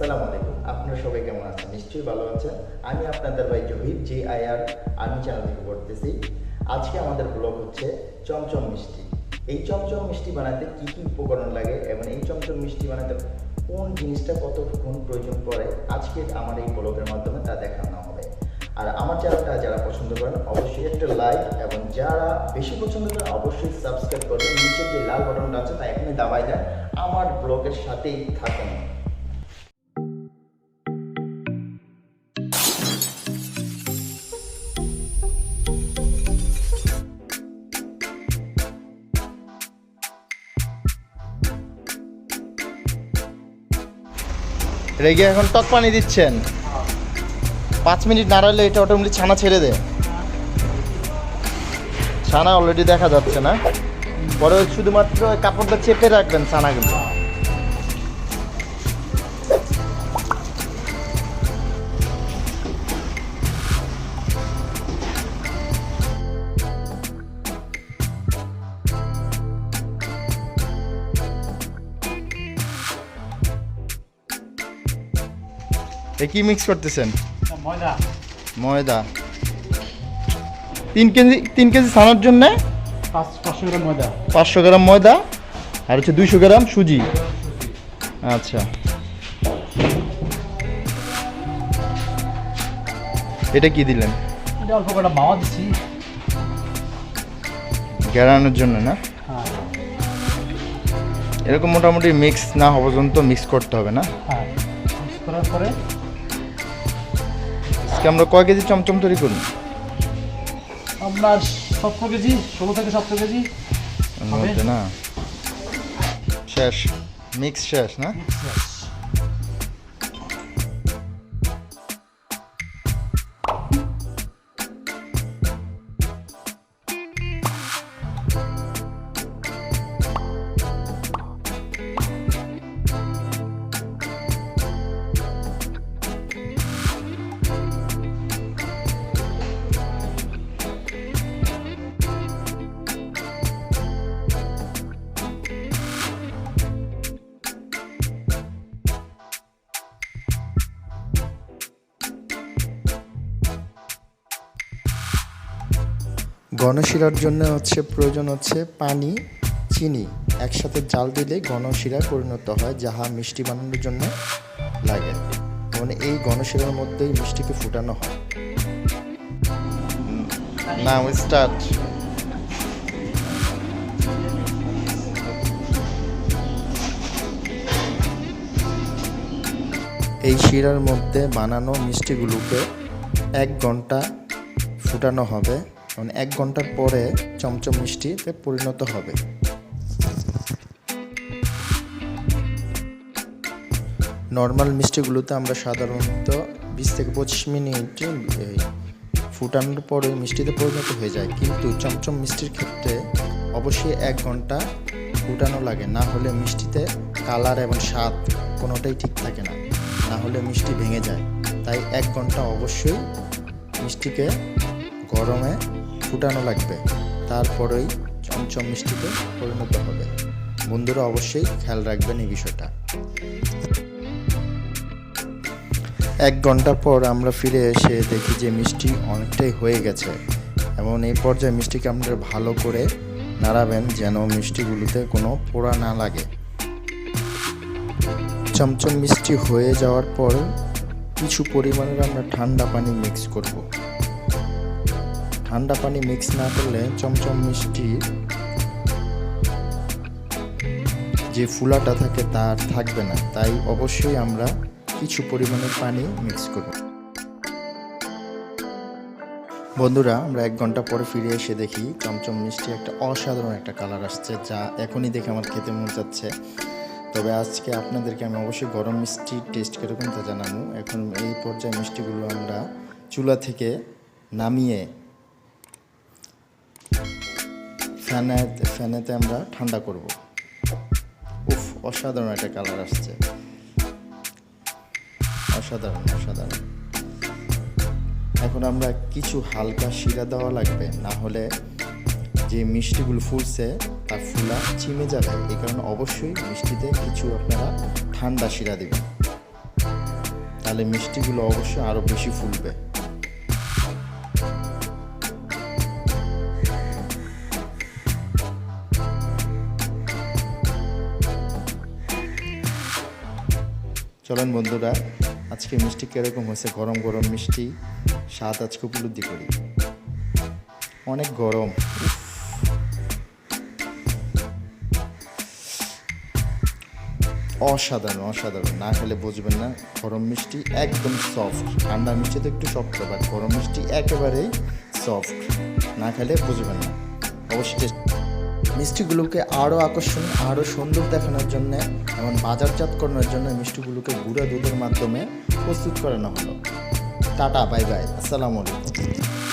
আসসালামু আলাইকুম। আপনারা সবাই কেমন আছেন? নিশ্চয়ই ভালো আছেন। আমি আপনাদের ভাই জহির JIR আর্মি চ্যানেল থেকে বলতেছি। আজকে আমাদের ব্লগ হচ্ছে চমচম মিষ্টি। এই চমচম মিষ্টি বানাতে কি কি উপকরণ লাগে এবং এই চমচম মিষ্টি বানাতে কোন জিনিসটা কতক্ষণ প্রয়োজন পড়ে, আজকে আমার এই ব্লগের মাধ্যমে তা দেখানো হবে। আর আমার চ্যানেলটা যারা পছন্দ করেন অবশ্যই একটা লাইক, এবং যারা বেশি পছন্দ করেন অবশ্যই সাবস্ক্রাইব করবেন। নিচে যে লাল বাটনটা আছে তা এখনই দাবাই দেন, আমার ব্লগের সাথেই থাকুন। রেগে এখন টক পানি দিচ্ছেন, 5 মিনিট নাড়ালে এটা অটোমেটিক ছানা ছেড়ে দেয়। ছানা অলরেডি দেখা যাচ্ছে না, পরে শুধুমাত্র কাপড়টা চেপে রাখবেন ছানাগুলো। কি মিক্স করতেছেন? ময়দা। ময়দা 3 কেজি ছানার জন্য 500 গ্রাম ময়দা, 500 গ্রাম ময়দা আর হচ্ছে 200 গ্রাম সুজি। আচ্ছা, এটা কি দিলেন? এটা অল্প কটা মাওয়া দিচ্ছি। গেরানোর জন্য না? হ্যাঁ এরকম মোটামুটি মিক্স না হওয়া পর্যন্ত মিক্স করতে হবে না? হ্যাঁ, মিক্স করার পরে আজকে আমরা কয় কেজি চমচম তৈরি করুন? আপনার 17 কেজি, 16 থেকে 17 কেজি হবে। মধ্যে না? শেষ, মিক্স শেষ না? ঘনশিরার জন্য প্রয়োজন হচ্ছে পানি, চিনি একসাথে জাল দিলে ঘনশিরায় পরিণত হয়, যাহা মিষ্টি বানানোর জন্য লাগে। মানে এই ঘনশিরার মধ্যেই মিষ্টিকে ফুটানো হয়। নাও স্টার্ট। এই শিরার মধ্যে বানানো মিষ্টিগুলোকে 1 ঘন্টা ফুটানো হবে, মানে 1 ঘন্টার পরে চমচম মিষ্টিতে পরিণত হবে। নর্মাল মিষ্টিগুলোতে আমরা সাধারণত 20 থেকে 25 মিনিট ফুটানোর পরে মিষ্টিতে পরিণত হয়ে যায়, কিন্তু চমচম মিষ্টির ক্ষেত্রে অবশ্যই 1 ঘন্টা ফুটানো লাগে, না হলে মিষ্টিতে কালার এবং স্বাদ কোনোটাই ঠিক থাকে না, না হলে মিষ্টি ভেঙে যায়। তাই 1 ঘন্টা অবশ্যই মিষ্টিকে গরমে ফুটানো লাগবে, তারপরেই চমচম মিষ্টিতে পরিণত হবে। বন্ধুরা অবশ্যই খেয়াল রাখবেন এই বিষয়টা। 1 ঘন্টা পর আমরা ফিরে এসে দেখি যে মিষ্টি অনেকটাই হয়ে গেছে, এবং এই পর্যায়ে মিষ্টিকে আমরা ভালো করে নাড়াবেন যেন মিষ্টিগুলোতে কোনো পোড়া না লাগে। চমচম মিষ্টি হয়ে যাওয়ার পর কিছু পরিমাণের আমরা ঠান্ডা পানি মিক্স করব। ঠান্ডা পানি মিক্স না করলে চমচম মিষ্টির যে ফুলাটা থাকে তা থাকবে না, তাই অবশ্যই আমরা কিছু পরিমাণের পানি মিক্স করব। বন্ধুরা আমরা 1 ঘন্টা পরে ফিরে এসে দেখি চমচম মিষ্টি একটা অসাধারণ একটা কালার আসছে, যা এখনই দেখে আমার খেতে মন যাচ্ছে। তবে আজকে আপনাদেরকে আমি অবশ্যই গরম মিষ্টি টেস্ট কীরকম তা জানাবো। এখন এই পর্যায়ে মিষ্টিগুলো আমরা চুলা থেকে নামিয়ে ফ্যানেতে আমরা ঠান্ডা করব। উফ, অসাধারণ একটা কালার আসছে, অসাধারণ অসাধারণ। এখন আমরা কিছু হালকা শিরা দেওয়া লাগবে, না হলে যে মিষ্টিগুলো ফুলছে তা ফুলা চিমে যাবে। এই কারণে অবশ্যই মিষ্টিতে কিছু আপনারা ঠান্ডা শিরা দেবেন। তাহলে মিষ্টিগুলো অবশ্যই আরও বেশি ফুলবে। চলেন বন্ধুরা, আজকে মিষ্টি কীরকম হয়েছে, গরম গরম মিষ্টি স্বাদ আজকে উপলব্ধি করি। অনেক গরম, অসাধারণ অসাধারণ, না খেলে বুঝবেন না। গরম মিষ্টি একদম সফট, ঠান্ডা মিষ্টি তো একটু শক্ত, বাট গরম মিষ্টি একেবারেই সফট, না খেলে বুঝবেন না। অবশ্যই মিষ্টিগুলোকে আরও আকর্ষণীয়, আরও সুন্দর দেখানোর জন্য এবং বাজারজাতকরণের জন্য মিষ্টিগুলোকে গুঁড়া দুধের মাধ্যমে প্রস্তুত করানো হলো। টাটা, বাই বাই, আসসালামু আলাইকুম।